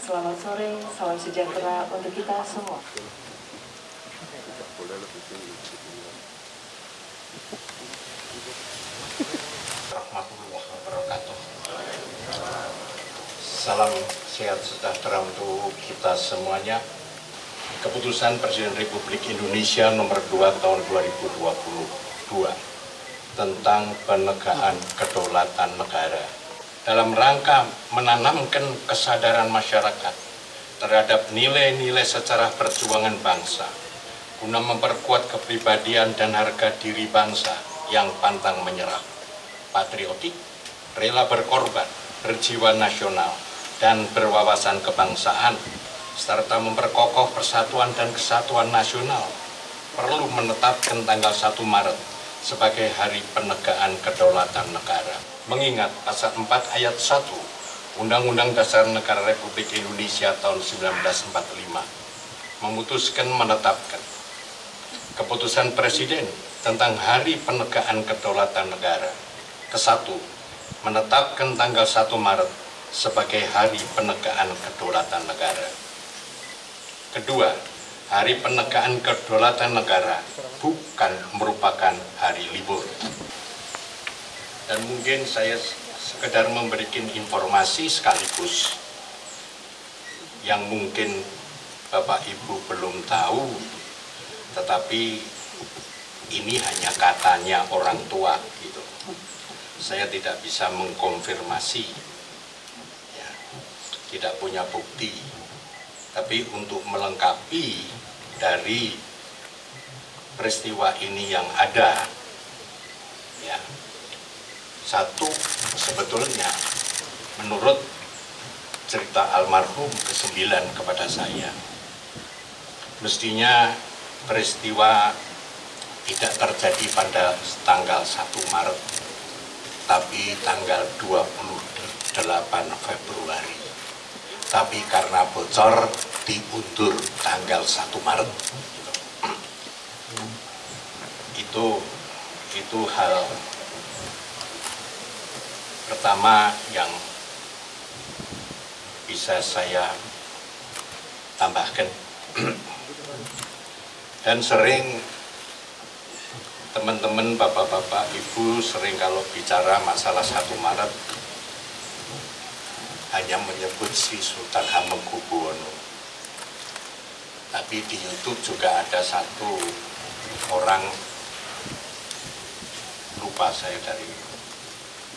Selamat sore, salam sejahtera untuk kita semua. Warahmatullahi wabarakatuh. Salam sehat sejahtera untuk kita semuanya. Keputusan Presiden Republik Indonesia nomor 2 tahun 2022 tentang penegakan kedaulatan negara dalam rangka menanamkan kesadaran masyarakat terhadap nilai-nilai sejarah perjuangan bangsa guna memperkuat kepribadian dan harga diri bangsa yang pantang menyerah, patriotik, rela berkorban, berjiwa nasional, dan berwawasan kebangsaan, serta memperkokoh persatuan dan kesatuan nasional, perlu menetapkan tanggal 1 Maret sebagai Hari Penegakan Kedaulatan Negara. Mengingat pasal 4 ayat 1 Undang-Undang Dasar Negara Republik Indonesia tahun 1945 memutuskan menetapkan keputusan Presiden tentang Hari Penegakan Kedaulatan Negara. Ke-1, menetapkan tanggal 1 Maret sebagai Hari Penegakan Kedaulatan Negara. Kedua, Hari Penegakan Kedaulatan Negara bukan merupakan hari libur. Dan mungkin saya sekedar memberikan informasi sekaligus yang mungkin Bapak Ibu belum tahu, tetapi ini hanya katanya orang tua gitu. Saya tidak bisa mengkonfirmasi, ya, tidak punya bukti. Tapi untuk melengkapi dari peristiwa ini yang ada, ya, satu, sebetulnya menurut cerita almarhum ke-9 kepada saya, mestinya peristiwa tidak terjadi pada tanggal 1 Maret, tapi tanggal 28 Februari. Tapi karena bocor, diundur tanggal 1 Maret. Itu hal pertama yang bisa saya tambahkan. Dan sering teman-teman, bapak-bapak, ibu sering kalau bicara masalah 1 Maret hanya menyebut si Sultan Hamengkubuwono. Tapi di YouTube juga ada satu orang, lupa saya dari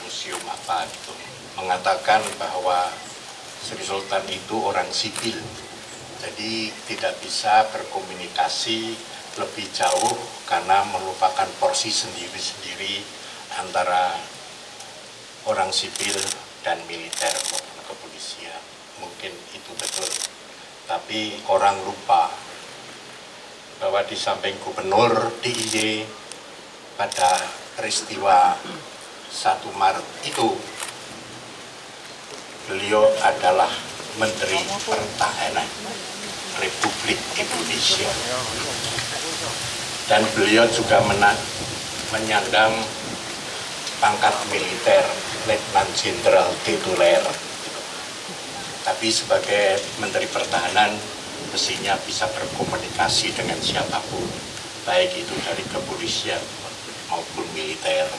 museum apa itu, mengatakan bahwa Sri Sultan itu orang sipil, jadi tidak bisa berkomunikasi lebih jauh karena merupakan porsi sendiri-sendiri antara orang sipil dan militer kepolisian. Mungkin itu betul, tapi orang lupa bahwa di samping gubernur DIY pada peristiwa 1 Maret itu, beliau adalah Menteri Pertahanan Republik Indonesia, dan beliau juga menyandang pangkat militer Letnan Jenderal Tituler. Tapi sebagai Menteri Pertahanan mestinya bisa berkomunikasi dengan siapapun, baik itu dari kepolisian maupun militer.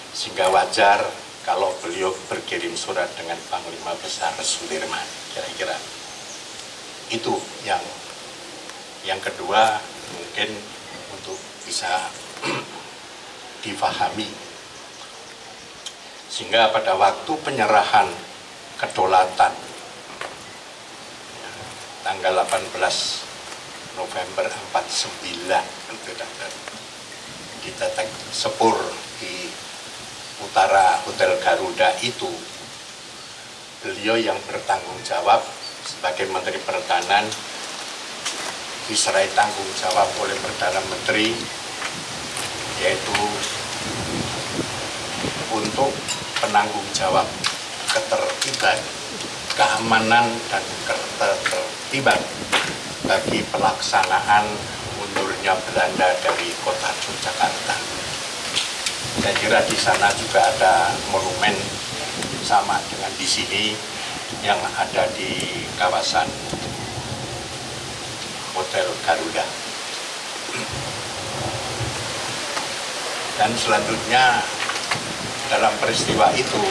Sehingga wajar kalau beliau berkirim surat dengan Panglima Besar Sudirman, kira-kira. Itu yang kedua mungkin untuk bisa difahami. Sehingga pada waktu penyerahan kedaulatan tanggal 18 November 49 di Teteng Sepur di utara Hotel Garuda itu, beliau yang bertanggung jawab sebagai Menteri Pertahanan, diserai tanggung jawab oleh Perdana Menteri, yaitu untuk penanggung jawab ketertiban, keamanan, dan ketertiban bagi pelaksanaan mundurnya Belanda dari kota Yogyakarta. Saya kira di sana juga ada monumen sama dengan di sini, yang ada di kawasan Hotel Garuda. Dan selanjutnya dalam peristiwa itu,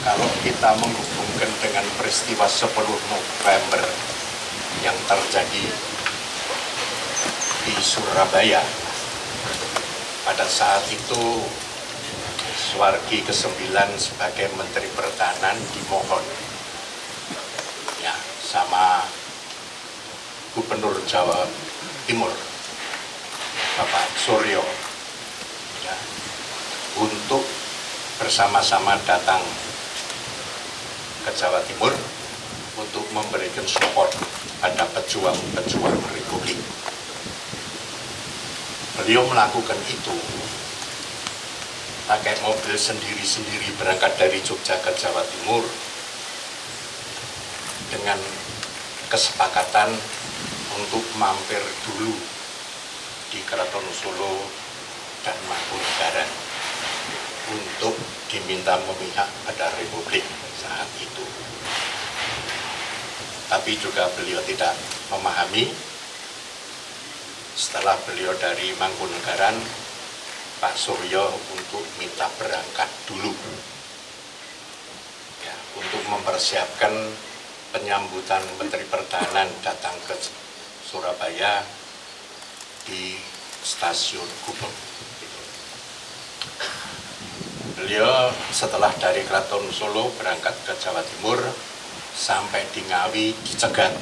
kalau kita menghubungkan dengan peristiwa 10 November yang terjadi di Surabaya, pada saat itu Suwargi ke-9 sebagai Menteri Pertahanan dimohon ya sama Gubernur Jawa Timur Bapak Suryo ya, untuk bersama-sama datang ke Jawa Timur untuk memberikan support pada pejuang-pejuang Republik. Beliau melakukan itu pakai mobil sendiri-sendiri berangkat dari Jogja ke Jawa Timur dengan kesepakatan untuk mampir dulu di Keraton Solo dan Mangkunegaran untuk diminta memihak pada Republik saat itu. Tapi juga beliau tidak memahami, setelah beliau dari Mangkunegaran, Pak Suryo untuk minta berangkat dulu ya, untuk mempersiapkan penyambutan Menteri Pertahanan datang ke Surabaya di stasiun Gubeng. Beliau setelah dari Keraton Solo berangkat ke Jawa Timur, sampai di Ngawi dicegat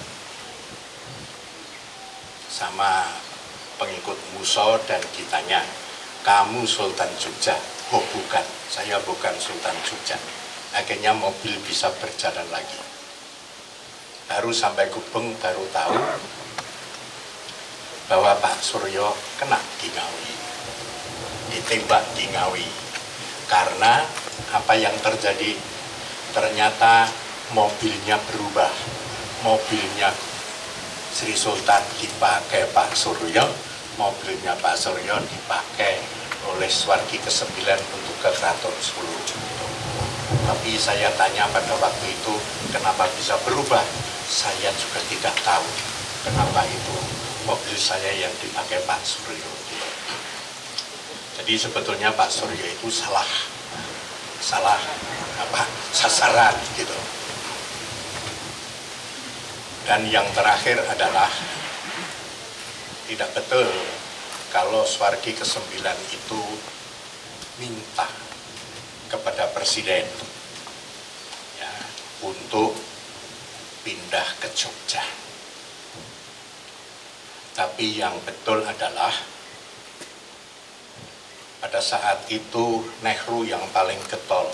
sama pengikut Muso dan ditanya, kamu Sultan Jogja? Oh bukan, saya bukan Sultan Jogja. Akhirnya mobil bisa berjalan lagi. Baru sampai Gubeng baru tahu bahwa Pak Suryo kena di Ngawi, ditembak di Ngawi. Karena apa yang terjadi, ternyata mobilnya berubah. Mobilnya Sri Sultan dipakai Pak Suryo, mobilnya Pak Suryo dipakai oleh Suwargi ke-9 untuk ke Keraton Solo. Tapi saya tanya pada waktu itu, kenapa bisa berubah? Saya juga tidak tahu kenapa itu mobil saya yang dipakai Pak Suryo. Jadi sebetulnya Pak Suryo itu salah sasaran gitu. Dan yang terakhir adalah tidak betul kalau Suwargi ke-9 itu minta kepada Presiden ya, untuk pindah ke Jogja. Tapi yang betul adalah pada saat itu Nehru yang paling getol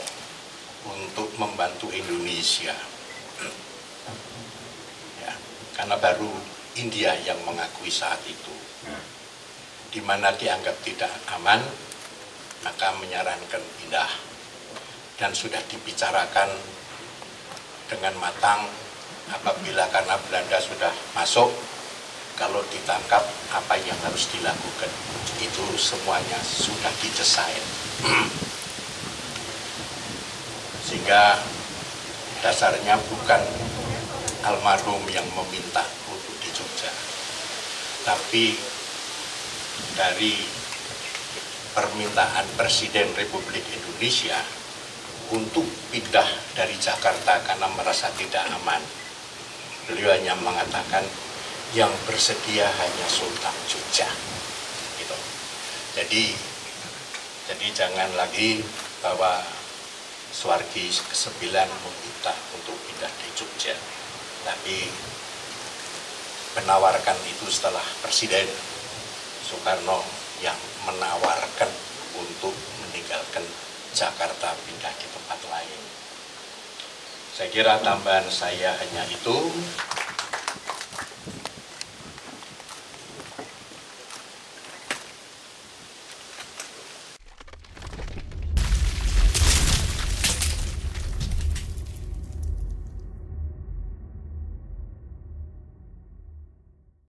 untuk membantu Indonesia. Ya, karena baru India yang mengakui saat itu. Di mana dianggap tidak aman, maka menyarankan pindah. Dan sudah dibicarakan dengan matang, apabila karena Belanda sudah masuk, kalau ditangkap apa yang harus dilakukan. Itu semuanya sudah didesain. Sehingga dasarnya bukan almarhum yang meminta untuk di Jogja, tapi dari permintaan Presiden Republik Indonesia untuk pindah dari Jakarta karena merasa tidak aman. Beliau hanya mengatakan yang bersedia hanya Sultan Jogja. Gitu. Jadi jangan lagi bahwa Suwargi ke-9 meminta untuk pindah di Jogja, tapi menawarkan itu setelah Presiden Soekarno yang menawarkan untuk meninggalkan Jakarta pindah di tempat lain. Saya kira tambahan saya hanya itu.